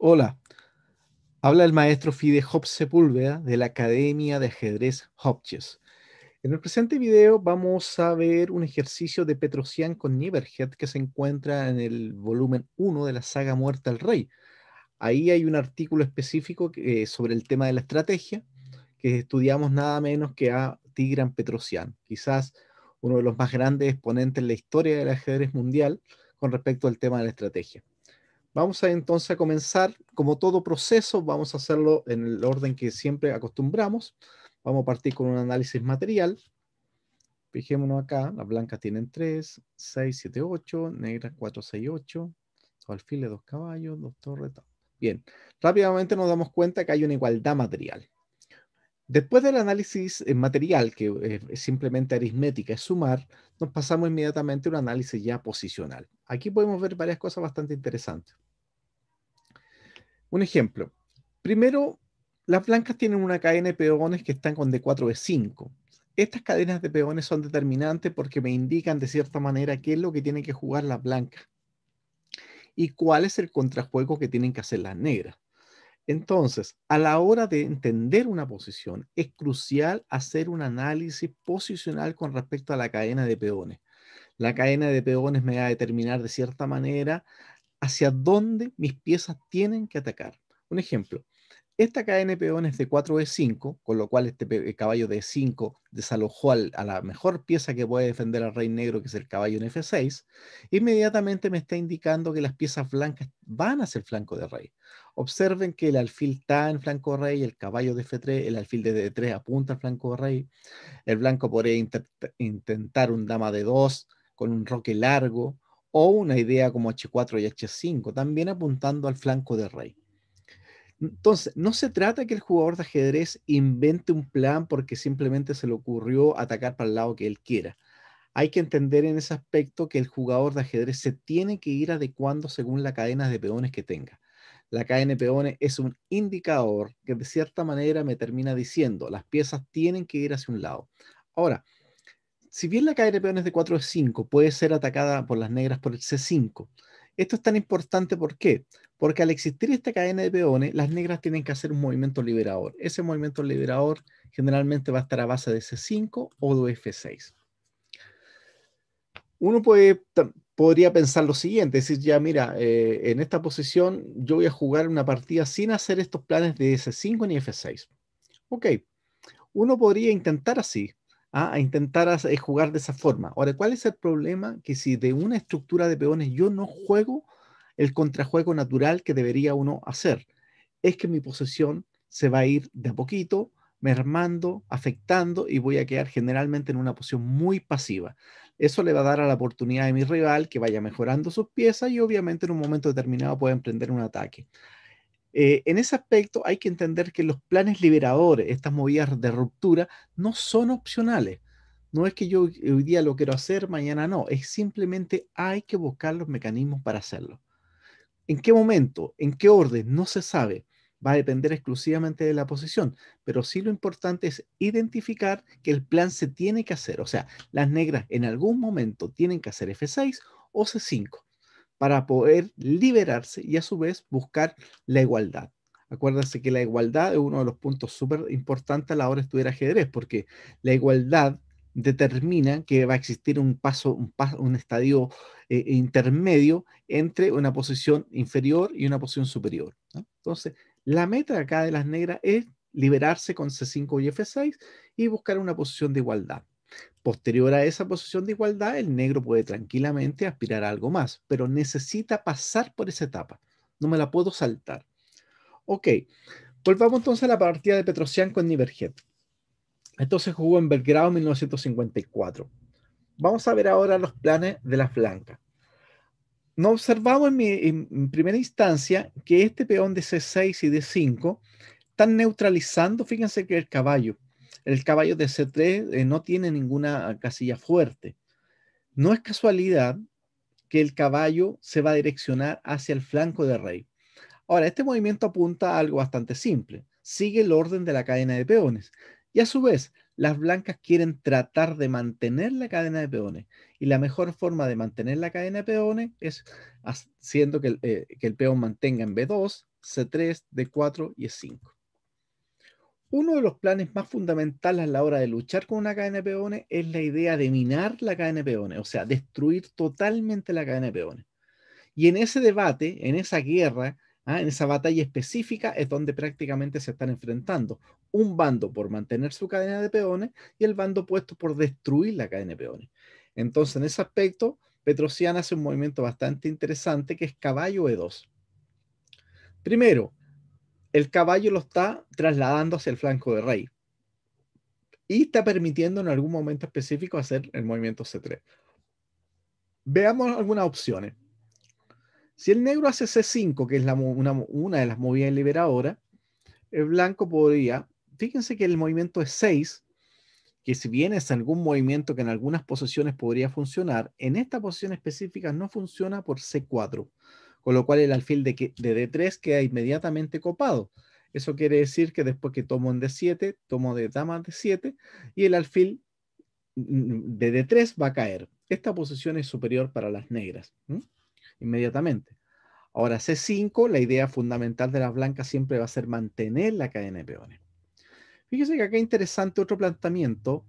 Hola, habla el maestro Fide Hop Sepúlveda de la Academia de Ajedrez Hopchess. En el presente video vamos a ver un ejercicio de Petrosian con Niederhead que se encuentra en el volumen 1 de la saga Muerte al Rey. Ahí hay un artículo específico sobre el tema de la estrategia que estudiamos nada menos que a Tigran Petrosian, quizás uno de los más grandes exponentes en la historia del ajedrez mundial con respecto al tema de la estrategia. Vamos a entonces a comenzar, como todo proceso, vamos a hacerlo en el orden que siempre acostumbramos. Vamos a partir con un análisis material. Fijémonos acá, las blancas tienen 3, 6, 7, 8, negras 4, 6, 8, dos alfiles, dos caballos, dos torres. Bien, rápidamente nos damos cuenta que hay una igualdad material. Después del análisis material, que es simplemente aritmética, es sumar, nos pasamos inmediatamente a un análisis ya posicional. Aquí podemos ver varias cosas bastante interesantes. Un ejemplo. Primero, las blancas tienen una cadena de peones que están con D4, D5. Estas cadenas de peones son determinantes porque me indican de cierta manera qué es lo que tienen que jugar las blancas y cuál es el contrajuego que tienen que hacer las negras. Entonces, a la hora de entender una posición, es crucial hacer un análisis posicional con respecto a la cadena de peones. La cadena de peones me va a determinar de cierta manera hacia dónde mis piezas tienen que atacar. Un ejemplo, esta cadena de peones de 4E5, con lo cual este caballo de E5 desalojó a la mejor pieza que puede defender al rey negro, que es el caballo en F6, inmediatamente me está indicando que las piezas blancas van hacia el flanco de rey. Observen que el alfil está en flanco de rey, el caballo de F3, el alfil de D3 apunta al flanco de rey, el blanco podría intentar un dama de 2 con un roque largo, o una idea como H4 y H5, también apuntando al flanco de rey. Entonces, no se trata que el jugador de ajedrez invente un plan porque simplemente se le ocurrió atacar para el lado que él quiera. Hay que entender en ese aspecto que el jugador de ajedrez se tiene que ir adecuando según la cadena de peones que tenga. La cadena de peones es un indicador que de cierta manera me termina diciendo las piezas tienen que ir hacia un lado. Ahora, si bien la cadena de peones de 4 es 5 puede ser atacada por las negras por el C5, esto es tan importante. ¿Por qué? Porque al existir esta cadena de peones, las negras tienen que hacer un movimiento liberador. Ese movimiento liberador generalmente va a estar a base de C5 o de F6. Uno podría pensar lo siguiente, decir, ya mira, en esta posición yo voy a jugar una partida sin hacer estos planes de C5 ni F6. Ok, uno podría intentar así, a intentar jugar de esa forma. Ahora, ¿cuál es el problema? Que si de una estructura de peones yo no juego el contrajuego natural que debería uno hacer, es que mi posesión se va a ir de a poquito, mermando, afectando y voy a quedar generalmente en una posición muy pasiva. Eso le va a dar a la oportunidad de mi rival que vaya mejorando sus piezas y obviamente en un momento determinado puede emprender un ataque. En ese aspecto hay que entender que los planes liberadores, estas movidas de ruptura, no son opcionales. No es que yo hoy día lo quiero hacer, mañana no. Es simplemente hay que buscar los mecanismos para hacerlo. ¿En qué momento? ¿En qué orden? No se sabe. Va a depender exclusivamente de la posición. Pero sí lo importante es identificar que el plan se tiene que hacer. O sea, las negras en algún momento tienen que hacer F6 o C5 para poder liberarse y a su vez buscar la igualdad. Acuérdense que la igualdad es uno de los puntos súper importantes a la hora de estudiar ajedrez, porque la igualdad determina que va a existir un estadio intermedio entre una posición inferior y una posición superior, ¿no? Entonces, la meta acá de las negras es liberarse con C5 y F6 y buscar una posición de igualdad. Posterior a esa posición de igualdad, el negro puede tranquilamente aspirar a algo más, pero necesita pasar por esa etapa. No me la puedo saltar. Ok, volvamos entonces a la partida de Petrosian con Niverhead. Esto se jugó en Belgrado en 1954. Vamos a ver ahora los planes de las blancas. No observamos en primera instancia que este peón de C6 y D5 están neutralizando, fíjense que el caballo de C3 no tiene ninguna casilla fuerte. No es casualidad que el caballo se va a direccionar hacia el flanco de rey. Ahora, este movimiento apunta a algo bastante simple. Sigue el orden de la cadena de peones. Y a su vez, las blancas quieren tratar de mantener la cadena de peones. Y la mejor forma de mantener la cadena de peones es haciendo que el peón mantenga en B2, C3, D4 y E5. Uno de los planes más fundamentales a la hora de luchar con una cadena de peones es la idea de minar la cadena de peones, o sea, destruir totalmente la cadena de peones. Y en ese debate, en esa guerra, en esa batalla específica, es donde prácticamente se están enfrentando. Un bando por mantener su cadena de peones y el bando opuesto por destruir la cadena de peones. Entonces, en ese aspecto, Petrosian hace un movimiento bastante interesante que es caballo E2. Primero, el caballo lo está trasladando hacia el flanco de rey y está permitiendo en algún momento específico hacer el movimiento C3. Veamos algunas opciones. Si el negro hace C5, que es una de las movidas liberadoras, el blanco podría, fíjense que el movimiento es 6, que si bien es algún movimiento que en algunas posiciones podría funcionar, en esta posición específica no funciona por C4, con lo cual el alfil de D3 queda inmediatamente copado. Eso quiere decir que después que tomo en D7, tomo de dama D7 y el alfil de D3 va a caer. Esta posición es superior para las negras, inmediatamente. Ahora, C5, la idea fundamental de las blancas siempre va a ser mantener la cadena de peones. Fíjese que acá es interesante otro planteamiento,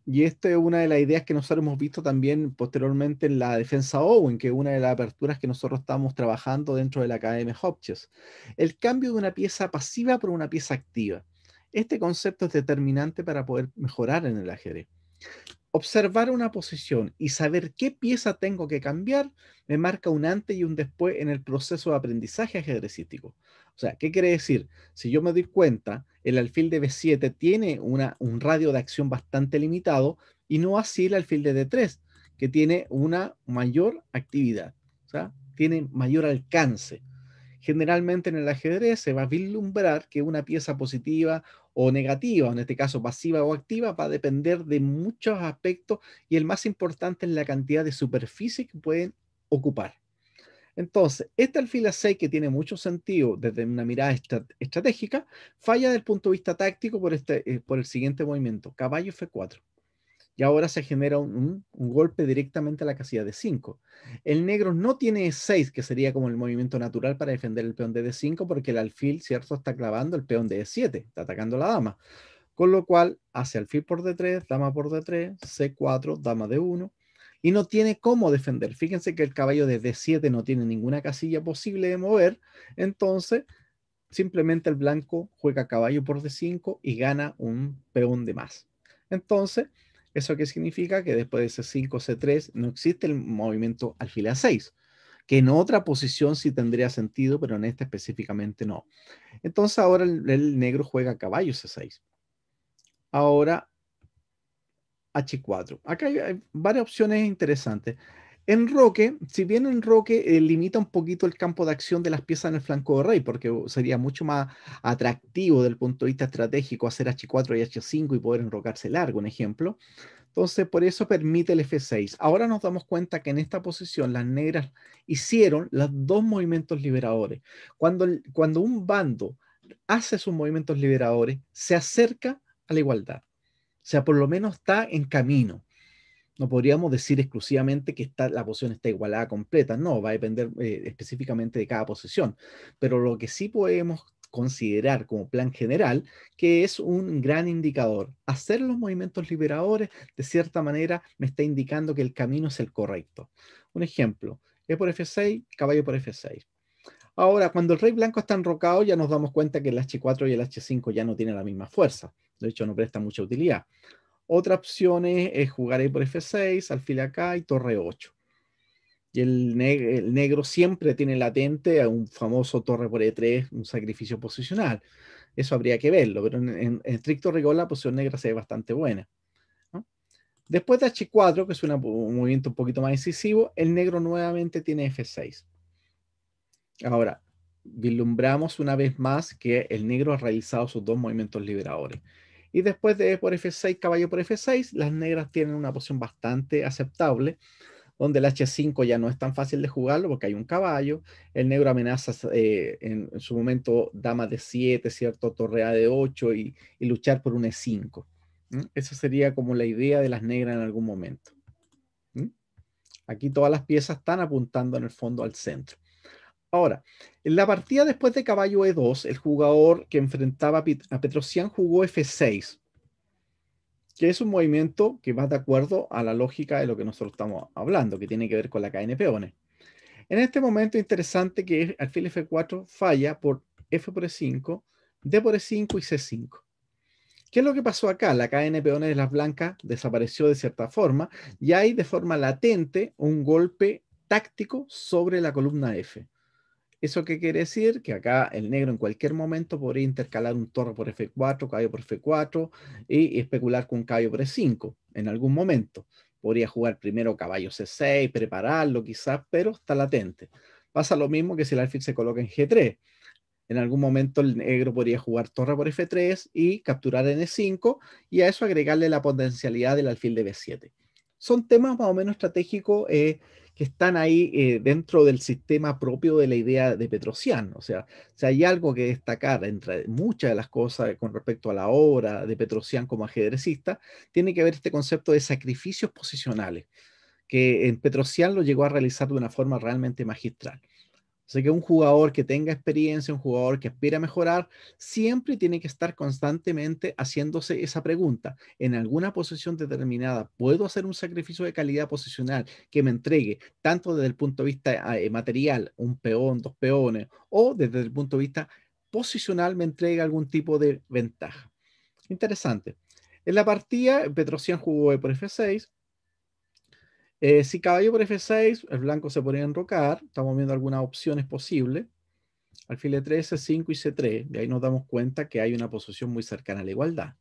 y esta es una de las ideas que nosotros hemos visto también posteriormente en la defensa Owen, que es una de las aperturas que nosotros estamos trabajando dentro de la Academia Hopchess. El cambio de una pieza pasiva por una pieza activa. Este concepto es determinante para poder mejorar en el ajedrez. Observar una posición y saber qué pieza tengo que cambiar me marca un antes y un después en el proceso de aprendizaje ajedrecístico. O sea, ¿qué quiere decir? Si yo me doy cuenta, el alfil de B7 tiene un radio de acción bastante limitado y no así el alfil de D3, que tiene una mayor actividad, o sea, tiene mayor alcance. Generalmente en el ajedrez se va a vislumbrar que una pieza positiva o negativa, en este caso pasiva o activa, va a depender de muchos aspectos y el más importante es la cantidad de superficie que pueden ocupar. Entonces, este alfil A6 que tiene mucho sentido desde una mirada estratégica, falla desde el punto de vista táctico por el siguiente movimiento, caballo F4. Y ahora se genera un golpe directamente a la casilla de 5. El negro no tiene 6, que sería como el movimiento natural para defender el peón de D5, porque el alfil, ¿cierto?, está clavando el peón de D7, está atacando a la dama. Con lo cual, hace alfil por D3, dama por D3, C4, dama D1, y no tiene cómo defender. Fíjense que el caballo de D7 no tiene ninguna casilla posible de mover, entonces simplemente el blanco juega caballo por D5 y gana un peón de más. Entonces, ¿eso qué significa? Que después de C5, C3 no existe el movimiento alfil A6, que en otra posición sí tendría sentido, pero en esta específicamente no. Entonces ahora el negro juega caballo C6. Ahora H4. Acá hay varias opciones interesantes. Enroque, si bien enroque limita un poquito el campo de acción de las piezas en el flanco de rey, porque sería mucho más atractivo desde el punto de vista estratégico hacer H4 y H5 y poder enrocarse largo, un ejemplo. Entonces, por eso permite el F6. Ahora nos damos cuenta que en esta posición las negras hicieron los dos movimientos liberadores. Cuando un bando hace sus movimientos liberadores, se acerca a la igualdad. O sea, por lo menos está en camino. No podríamos decir exclusivamente que la posición está igualada completa, no, va a depender específicamente de cada posición, pero lo que sí podemos considerar como plan general, que es un gran indicador. Hacer los movimientos liberadores, de cierta manera, me está indicando que el camino es el correcto. Un ejemplo, E por F6, caballo por F6. Ahora, cuando el rey blanco está enrocado, ya nos damos cuenta que el H4 y el H5 ya no tienen la misma fuerza. De hecho, no presta mucha utilidad. Otra opción es jugar ahí por F6, alfil acá y torre 8. Y el negro siempre tiene latente a un famoso torre por E3, un sacrificio posicional. Eso habría que verlo, pero en estricto rigor la posición negra se ve bastante buena, ¿no? Después de H4, que es un movimiento un poquito más decisivo, el negro nuevamente tiene F6. Ahora, vislumbramos una vez más que el negro ha realizado sus dos movimientos liberadores. Y después de E por F6, caballo por F6, las negras tienen una posición bastante aceptable, donde el H5 ya no es tan fácil de jugarlo porque hay un caballo. El negro amenaza en su momento dama de 7, ¿cierto? Torre A de 8 y luchar por un E5. Esa sería como la idea de las negras en algún momento. ¿Mm? Aquí todas las piezas están apuntando en el fondo al centro. Ahora, en la partida después de caballo E2, el jugador que enfrentaba a Petrosian jugó F6, que es un movimiento que va de acuerdo a la lógica de lo que nosotros estamos hablando, que tiene que ver con la cadena de peones. En este momento interesante que alfil F4 falla por F por E5, D por E5 y C5. ¿Qué es lo que pasó acá? La cadena de peones de las blancas desapareció de cierta forma y hay de forma latente un golpe táctico sobre la columna F. ¿Eso qué quiere decir? Que acá el negro en cualquier momento podría intercalar un torre por F4, caballo por F4 y especular con caballo por E5 en algún momento. Podría jugar primero caballo C6, prepararlo quizás, pero está latente. Pasa lo mismo que si el alfil se coloca en G3. En algún momento el negro podría jugar torre por F3 y capturar en E5 y a eso agregarle la potencialidad del alfil de B7. Son temas más o menos estratégicos que están ahí dentro del sistema propio de la idea de Petrosian. O sea, si hay algo que destacar entre muchas de las cosas con respecto a la obra de Petrosian como ajedrecista, tiene que ver este concepto de sacrificios posicionales, que en Petrosian lo llegó a realizar de una forma realmente magistral. Así que un jugador que tenga experiencia, un jugador que aspira a mejorar, siempre tiene que estar constantemente haciéndose esa pregunta. En alguna posición determinada, ¿puedo hacer un sacrificio de calidad posicional que me entregue, tanto desde el punto de vista material, un peón, dos peones, o desde el punto de vista posicional me entregue algún tipo de ventaja? Interesante. En la partida, Petrosian jugó por F6. Si caballo por F6, el blanco se podría enrocar. Estamos viendo algunas opciones posibles. Alfil E3, C5 y C3. De ahí nos damos cuenta que hay una posición muy cercana a la igualdad.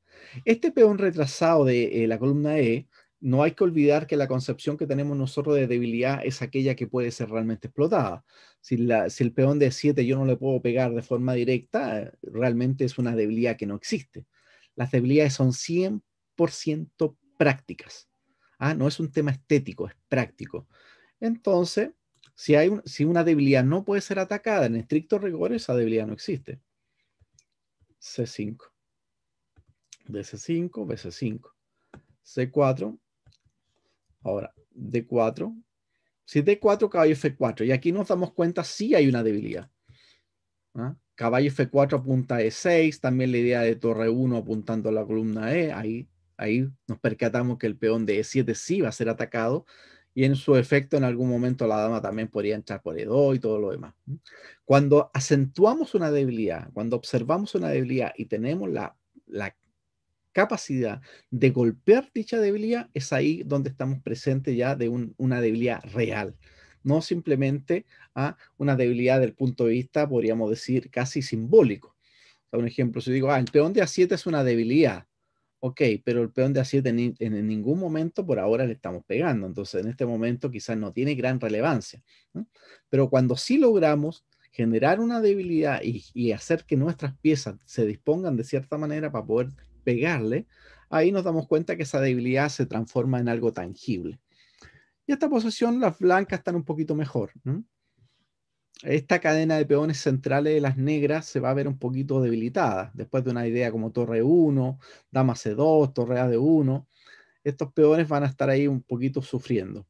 Este peón retrasado de la columna E, no hay que olvidar que la concepción que tenemos nosotros de debilidad es aquella que puede ser realmente explotada. Si el peón de 7 yo no le puedo pegar de forma directa, realmente es una debilidad que no existe. Las debilidades son 100% prácticas. No es un tema estético, es práctico. Entonces, si una debilidad no puede ser atacada en estricto rigor, esa debilidad no existe. C5, BC5, BC5, C4, ahora D4. Si D4, caballo F4, y aquí nos damos cuenta si hay una debilidad. Caballo F4 apunta a E6, también la idea de torre 1 apuntando a la columna E, ahí nos percatamos que el peón de E7 sí va a ser atacado, y en su efecto en algún momento la dama también podría entrar por E2 y todo lo demás. Cuando acentuamos una debilidad, cuando observamos una debilidad y tenemos la capacidad de golpear dicha debilidad, es ahí donde estamos presentes ya de una debilidad real, no simplemente una debilidad del punto de vista, podríamos decir, casi simbólico. O sea, un ejemplo, si digo, el peón de A7 es una debilidad, ok, pero el peón de A7 en ningún momento por ahora le estamos pegando, entonces en este momento quizás no tiene gran relevancia, ¿no? Pero cuando sí logramos generar una debilidad y hacer que nuestras piezas se dispongan de cierta manera para poder pegarle, ahí nos damos cuenta que esa debilidad se transforma en algo tangible. Y esta posición, las blancas están un poquito mejor, ¿no? Esta cadena de peones centrales de las negras se va a ver un poquito debilitada después de una idea como torre 1, dama C2, torre A de 1. Estos peones van a estar ahí un poquito sufriendo.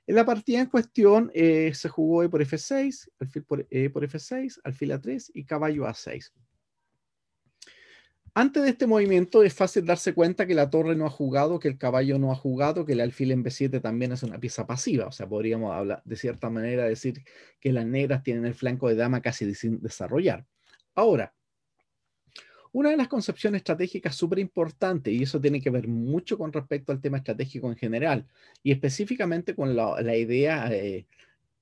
En la partida en cuestión se jugó E por F6, alfil por E por F6, alfil A3 y caballo A6. Antes de este movimiento es fácil darse cuenta que la torre no ha jugado, que el caballo no ha jugado, que el alfil en B7 también es una pieza pasiva. O sea, podríamos hablar de cierta manera decir que las negras tienen el flanco de dama casi sin desarrollar. Ahora, una de las concepciones estratégicas súper importante, y eso tiene que ver mucho con respecto al tema estratégico en general, y específicamente con la idea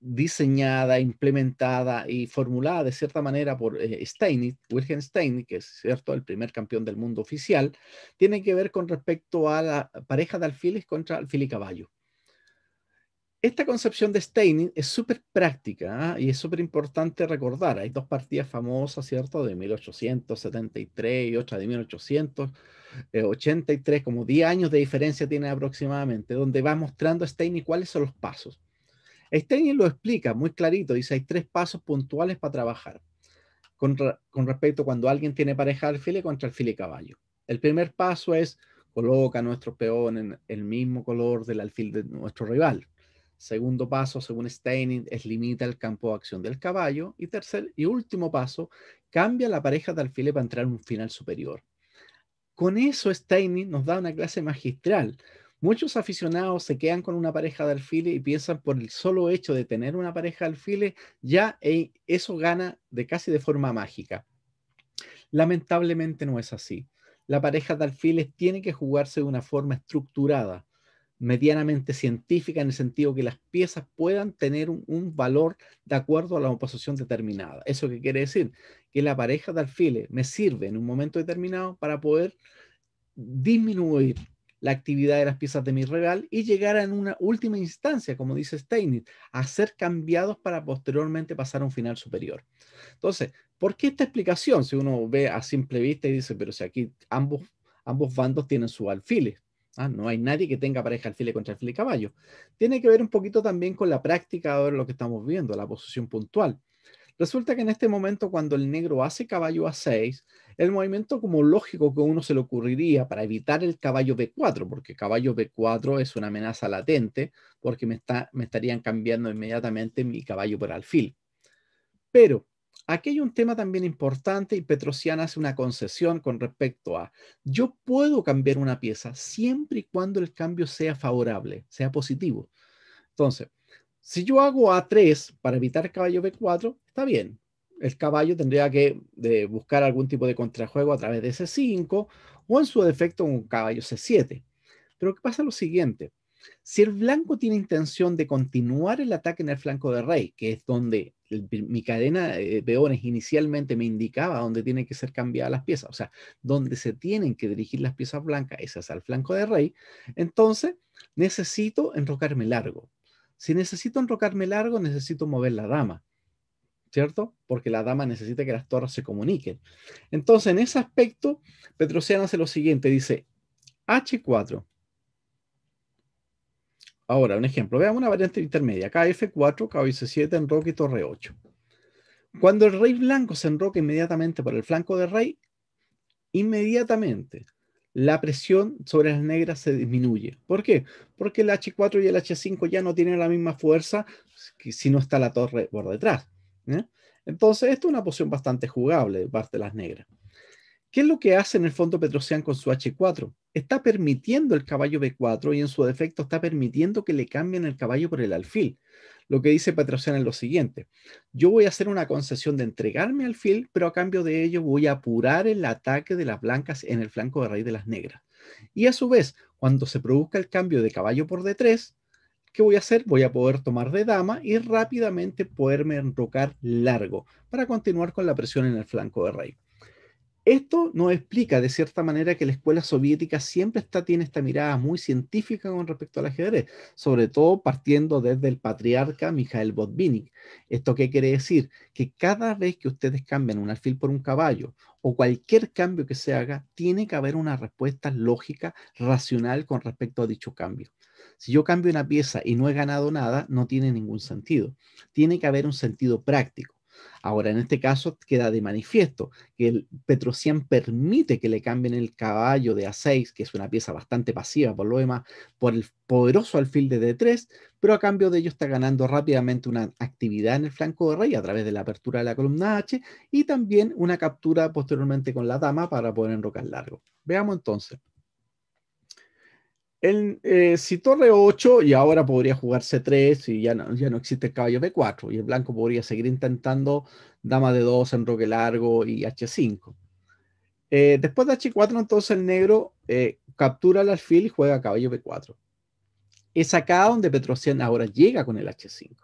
diseñada, implementada y formulada de cierta manera por Steinitz, Wilhelm Steinitz, que es cierto el primer campeón del mundo oficial, tiene que ver con respecto a la pareja de alfiles contra alfil y caballo. Esta concepción de Steinitz es súper práctica, y es súper importante recordar. Hay dos partidas famosas, ¿cierto? De 1873 y otra de 1883, como 10 años de diferencia tiene aproximadamente, donde va mostrando Steinitz cuáles son los pasos. Steiner lo explica muy clarito, dice hay tres pasos puntuales para trabajar con respecto a cuando alguien tiene pareja de alfil contra alfil y caballo. El primer paso es coloca nuestro peón en el mismo color del alfil de nuestro rival. Segundo paso, según Steining, es limita el campo de acción del caballo. Y tercer y último paso, cambia la pareja de alfiles para entrar en un final superior. Con eso Steining nos da una clase magistral. Muchos aficionados se quedan con una pareja de alfiles y piensan por el solo hecho de tener una pareja de alfiles, ya eso gana de casi de forma mágica. Lamentablemente no es así. La pareja de alfiles tiene que jugarse de una forma estructurada, medianamente científica, en el sentido que las piezas puedan tener un valor de acuerdo a la oposición determinada. ¿Eso qué quiere decir? Que la pareja de alfiles me sirve en un momento determinado para poder disminuir la actividad de las piezas de mi rival y llegar en una última instancia, como dice Steinitz, a ser cambiados para posteriormente pasar a un final superior. Entonces, ¿por qué esta explicación? Si uno ve a simple vista y dice, pero si aquí ambos bandos tienen sus alfiles, ¿ah? No hay nadie que tenga pareja alfile contra alfile y caballo. Tiene que ver un poquito también con la práctica de lo que estamos viendo, la posición puntual. Resulta que en este momento, cuando el negro hace caballo A6, el movimiento como lógico que a uno se le ocurriría para evitar el caballo B4, porque caballo B4 es una amenaza latente, porque me estarían cambiando inmediatamente mi caballo por alfil. Pero aquí hay un tema también importante y Petrosian hace una concesión con respecto a, yo puedo cambiar una pieza siempre y cuando el cambio sea favorable, sea positivo. Entonces, si yo hago A3 para evitar caballo B4, está bien. El caballo tendría que buscar algún tipo de contrajuego a través de C5 o en su defecto un caballo C7. Pero ¿qué pasa? Lo siguiente. Si el blanco tiene intención de continuar el ataque en el flanco de rey, que es donde mi cadena de peones inicialmente me indicaba dónde tienen que ser cambiadas las piezas, o sea, donde se tienen que dirigir las piezas blancas, es hacia el flanco de rey, entonces necesito enrocarme largo. Si necesito enrocarme largo, necesito mover la dama, ¿cierto? Porque la dama necesita que las torres se comuniquen. Entonces, en ese aspecto, Petrosian hace lo siguiente, dice H4. Ahora, un ejemplo, veamos una variante intermedia, KF4, caballo C7, enroque y torre 8. Cuando el rey blanco se enroca inmediatamente por el flanco del rey, inmediatamente la presión sobre las negras se disminuye. ¿Por qué? Porque el H4 y el H5 ya no tienen la misma fuerza que si no está la torre por detrás. ¿eh? Entonces, esto es una posición bastante jugable de parte de las negras. ¿Qué es lo que hace en el fondo Petrosian con su H4? Está permitiendo el caballo B4 y en su defecto está permitiendo que le cambien el caballo por el alfil. Lo que dice Petrosian es lo siguiente. Yo voy a hacer una concesión de entregarme alfil, pero a cambio de ello voy a apurar el ataque de las blancas en el flanco de rey de las negras. Y a su vez, cuando se produzca el cambio de caballo por D3, ¿qué voy a hacer? Voy a poder tomar de dama y rápidamente poderme enrocar largo para continuar con la presión en el flanco de rey. Esto nos explica de cierta manera que la escuela soviética siempre tiene esta mirada muy científica con respecto al ajedrez, sobre todo partiendo desde el patriarca Mikhail Botvinnik. ¿Esto qué quiere decir? Que cada vez que ustedes cambian un alfil por un caballo o cualquier cambio que se haga, tiene que haber una respuesta lógica, racional con respecto a dicho cambio. Si yo cambio una pieza y no he ganado nada, no tiene ningún sentido. Tiene que haber un sentido práctico. Ahora, en este caso queda de manifiesto que el Petrosian permite que le cambien el caballo de A6, que es una pieza bastante pasiva por lo demás, por el poderoso alfil de D3, pero a cambio de ello está ganando rápidamente una actividad en el flanco de rey a través de la apertura de la columna H y también una captura posteriormente con la dama para poder enrocar largo. Veamos entonces. Si torre 8 y ahora podría jugar C3 y ya no existe el caballo B4 y el blanco podría seguir intentando dama de 2, enroque largo y H5. Después de H4 entonces el negro captura el alfil y juega caballo B4. Es acá donde Petrosian ahora llega con el H5.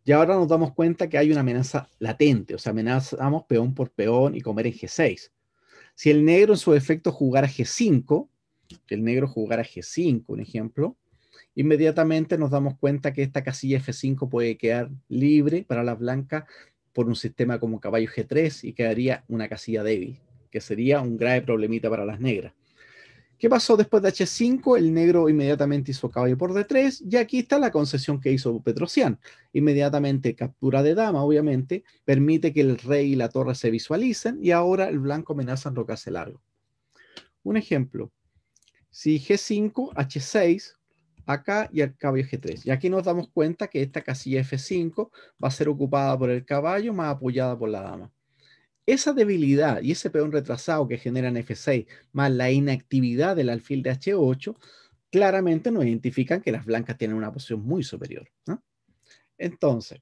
Y ahora nos damos cuenta que hay una amenaza latente, o sea, amenazamos peón por peón y comer en G6. Si el negro en su efecto jugara G5, que el negro jugara G5, un ejemplo, inmediatamente nos damos cuenta que esta casilla F5 puede quedar libre para las blancas por un sistema como caballo G3 y quedaría una casilla débil, que sería un grave problemita para las negras. ¿Qué pasó después de H5? El negro inmediatamente hizo caballo por D3 y aquí está la concesión que hizo Petrosian. Inmediatamente captura de dama, obviamente, permite que el rey y la torre se visualicen y ahora el blanco amenaza enrocarse largo. Un ejemplo, si G5, H6, acá y al caballo G3. Y aquí nos damos cuenta que esta casilla F5 va a ser ocupada por el caballo más apoyada por la dama. Esa debilidad y ese peón retrasado que generan F6 más la inactividad del alfil de H8 claramente nos identifican que las blancas tienen una posición muy superior, ¿no? Entonces,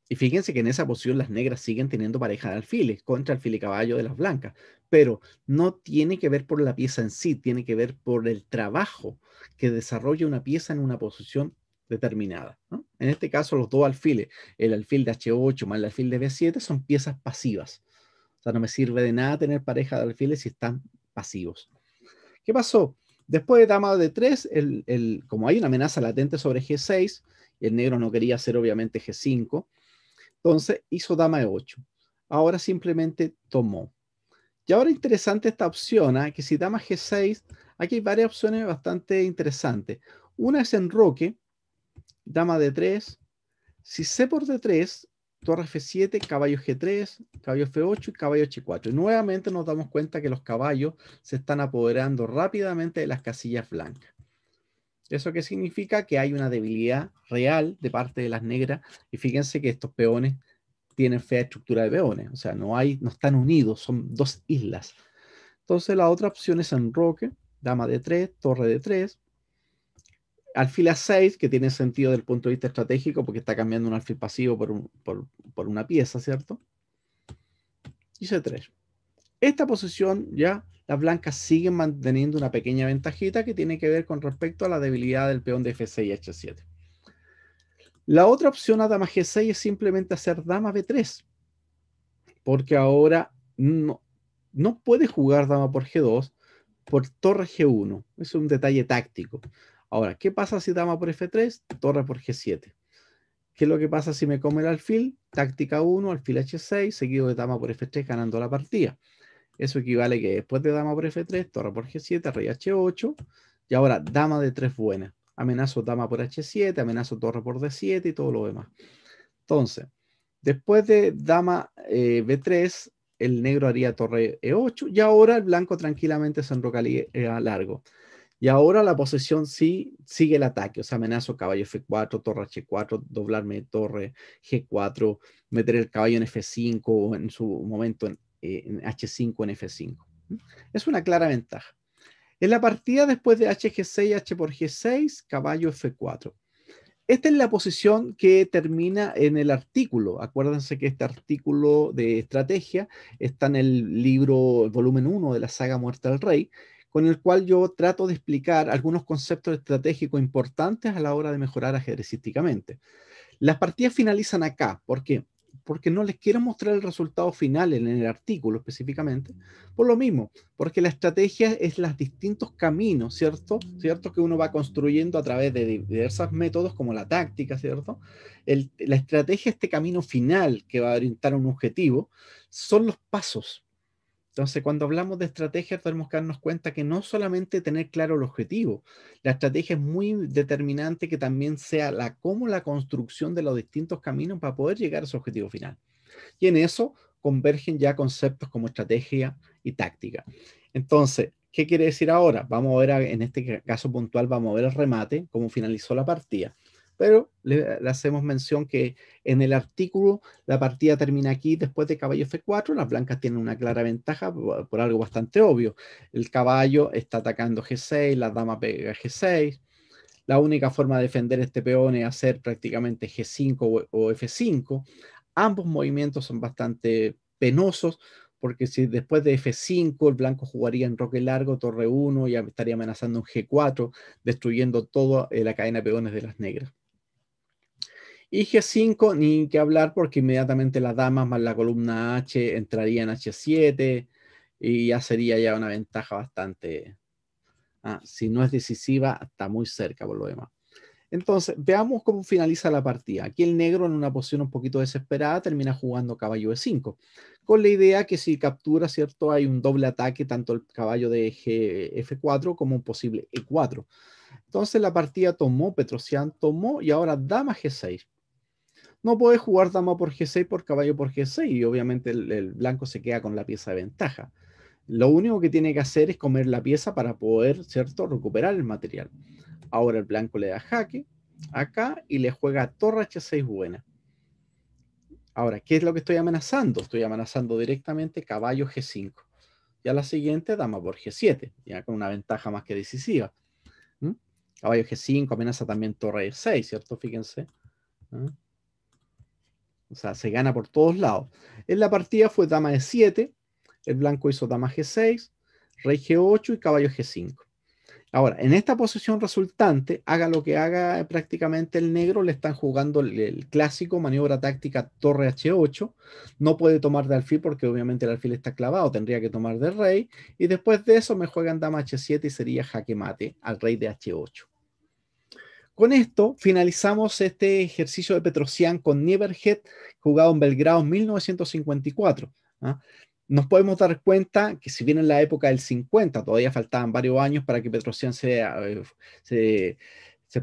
y fíjense que en esa posición las negras siguen teniendo pareja de alfiles contra alfil y caballo de las blancas, pero no tiene que ver por la pieza en sí, tiene que ver por el trabajo que desarrolla una pieza en una posición determinada, ¿no? En este caso, los dos alfiles, el alfil de H8 más el alfil de B7, son piezas pasivas. O sea, no me sirve de nada tener pareja de alfiles si están pasivos. ¿Qué pasó? Después de dama de 3, como hay una amenaza latente sobre G6, y el negro no quería hacer obviamente G5, entonces hizo dama de 8. Ahora simplemente tomó. Y ahora interesante esta opción, ¿eh? Que si dama G6, aquí hay varias opciones bastante interesantes. Una es enroque, dama de 3. Si C por D3, torre F7, caballo G3, caballo F8 y caballo H4. Y nuevamente nos damos cuenta que los caballos se están apoderando rápidamente de las casillas blancas. ¿Eso qué significa? Que hay una debilidad real de parte de las negras. Y fíjense que estos peones tienen fea estructura de peones. O sea, no están unidos, son dos islas. Entonces la otra opción es enroque, dama de 3, torre de 3. Alfil A6, que tiene sentido desde el punto de vista estratégico porque está cambiando un alfil pasivo por una pieza, ¿cierto? Y C3. Esta posición ya las blancas siguen manteniendo una pequeña ventajita que tiene que ver con respecto a la debilidad del peón de F6 y H7. La otra opción a dama G6 es simplemente hacer dama B3, porque ahora no puede jugar dama por G2 por torre G1. Es un detalle táctico. Ahora, ¿qué pasa si dama por F3? Torre por G7. ¿Qué es lo que pasa si me come el alfil? Táctica 1, alfil H6, seguido de dama por F3, ganando la partida. Eso equivale que después de dama por F3, torre por G7, rey H8, y ahora dama de 3 buena. Amenazo dama por H7, amenazo torre por D7 y todo lo demás. Entonces, después de dama B3, el negro haría torre E8, y ahora el blanco tranquilamente se enrocaría a largo. Y ahora la posesión sí sigue el ataque, o sea, amenazo caballo F4, torre H4, doblarme torre G4, meter el caballo en F5 o en su momento en H5 en F5. Es una clara ventaja. En la partida después de HG6, H por G6, caballo F4. Esta es la posición que termina en el artículo. Acuérdense que este artículo de estrategia está en el libro, volumen 1 de la saga Muerte al Rey, con el cual yo trato de explicar algunos conceptos estratégicos importantes a la hora de mejorar ajedrecísticamente. Las partidas finalizan acá. ¿Por qué? Porque no les quiero mostrar el resultado final en el artículo específicamente. Por lo mismo, porque la estrategia es los distintos caminos, ¿cierto? ¿Cierto? Que uno va construyendo a través de diversos métodos como la táctica, ¿cierto? La estrategia, este camino final que va a orientar un objetivo, son los pasos. Entonces, cuando hablamos de estrategia, tenemos que darnos cuenta que no solamente tener claro el objetivo, la estrategia es muy determinante que también sea cómo la construcción de los distintos caminos para poder llegar a ese objetivo final. Y en eso convergen ya conceptos como estrategia y táctica. Entonces, ¿qué quiere decir ahora? Vamos a ver, en este caso puntual, vamos a ver el remate, cómo finalizó la partida. Pero le hacemos mención que en el artículo la partida termina aquí después de caballo F4. Las blancas tienen una clara ventaja por algo bastante obvio. El caballo está atacando G6, la dama pega G6. La única forma de defender este peón es hacer prácticamente G5 o F5. Ambos movimientos son bastante penosos, porque si después de F5 el blanco jugaría en roque largo, torre 1, ya estaría amenazando un G4, destruyendo toda la cadena de peones de las negras. Y G5, ni que hablar, porque inmediatamente las damas más la columna H entraría en H7 y ya sería ya una ventaja bastante... si no es decisiva, está muy cerca por lo demás. Entonces, veamos cómo finaliza la partida. Aquí el negro, en una posición un poquito desesperada, termina jugando caballo E5, con la idea que si captura, ¿cierto? Hay un doble ataque, tanto el caballo de F4 como un posible E4. Entonces la partida tomó, Petrosian tomó, y ahora dama G6. No puede jugar dama por G6 por caballo por G6, y obviamente el blanco se queda con la pieza de ventaja. Lo único que tiene que hacer es comer la pieza para poder, ¿cierto?, recuperar el material. Ahora el blanco le da jaque acá y le juega torre H6 buena. Ahora, ¿qué es lo que estoy amenazando? Estoy amenazando directamente caballo G5. Y a la siguiente, dama por G7, ya con una ventaja más que decisiva. ¿Mm? Caballo G5 amenaza también torre E6, ¿cierto? Fíjense. ¿Mm? O sea, se gana por todos lados. En la partida fue dama E7, el blanco hizo dama G6, rey G8 y caballo G5. Ahora, en esta posición resultante, haga lo que haga prácticamente el negro, le están jugando el clásico maniobra táctica torre H8. No puede tomar de alfil porque obviamente el alfil está clavado, tendría que tomar de rey. Y después de eso me juegan dama H7 y sería jaque mate al rey de H8. Con esto finalizamos este ejercicio de Petrosian con Nieverhead, jugado en Belgrado en 1954. ¿Ah? Nos podemos dar cuenta que si bien en la época del 50 todavía faltaban varios años para que Petrosian se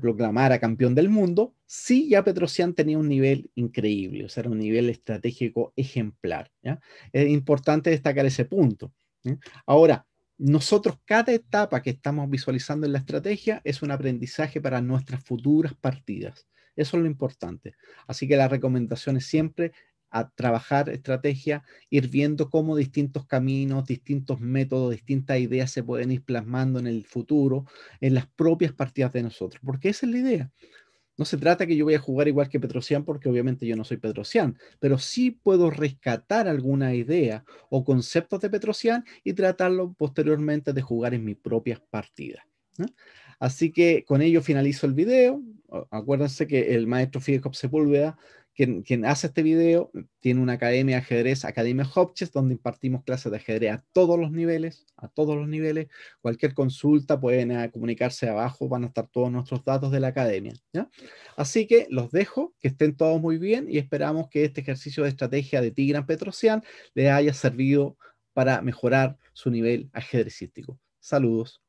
proclamara campeón del mundo, sí ya Petrosian tenía un nivel increíble, o sea, era un nivel estratégico ejemplar. ¿Ya? Es importante destacar ese punto. ¿Sí? Ahora, nosotros, cada etapa que estamos visualizando en la estrategia es un aprendizaje para nuestras futuras partidas. Eso es lo importante. Así que la recomendación es siempre a trabajar estrategia, ir viendo cómo distintos caminos, distintos métodos, distintas ideas se pueden ir plasmando en el futuro, en las propias partidas de nosotros, porque esa es la idea. No se trata que yo voy a jugar igual que Petrosian, porque obviamente yo no soy Petrosian, pero sí puedo rescatar alguna idea o conceptos de Petrosian y tratarlo posteriormente de jugar en mis propias partidas. ¿No? Así que con ello finalizo el video. Acuérdense que el maestro Fidel Sepúlveda, quien hace este video, tiene una academia de ajedrez, Academia Hopches, donde impartimos clases de ajedrez a todos los niveles, a todos los niveles. Cualquier consulta pueden comunicarse abajo, van a estar todos nuestros datos de la academia. ¿Ya? Así que los dejo, que estén todos muy bien y esperamos que este ejercicio de estrategia de Tigran Petrosian les haya servido para mejorar su nivel ajedrecístico. Saludos.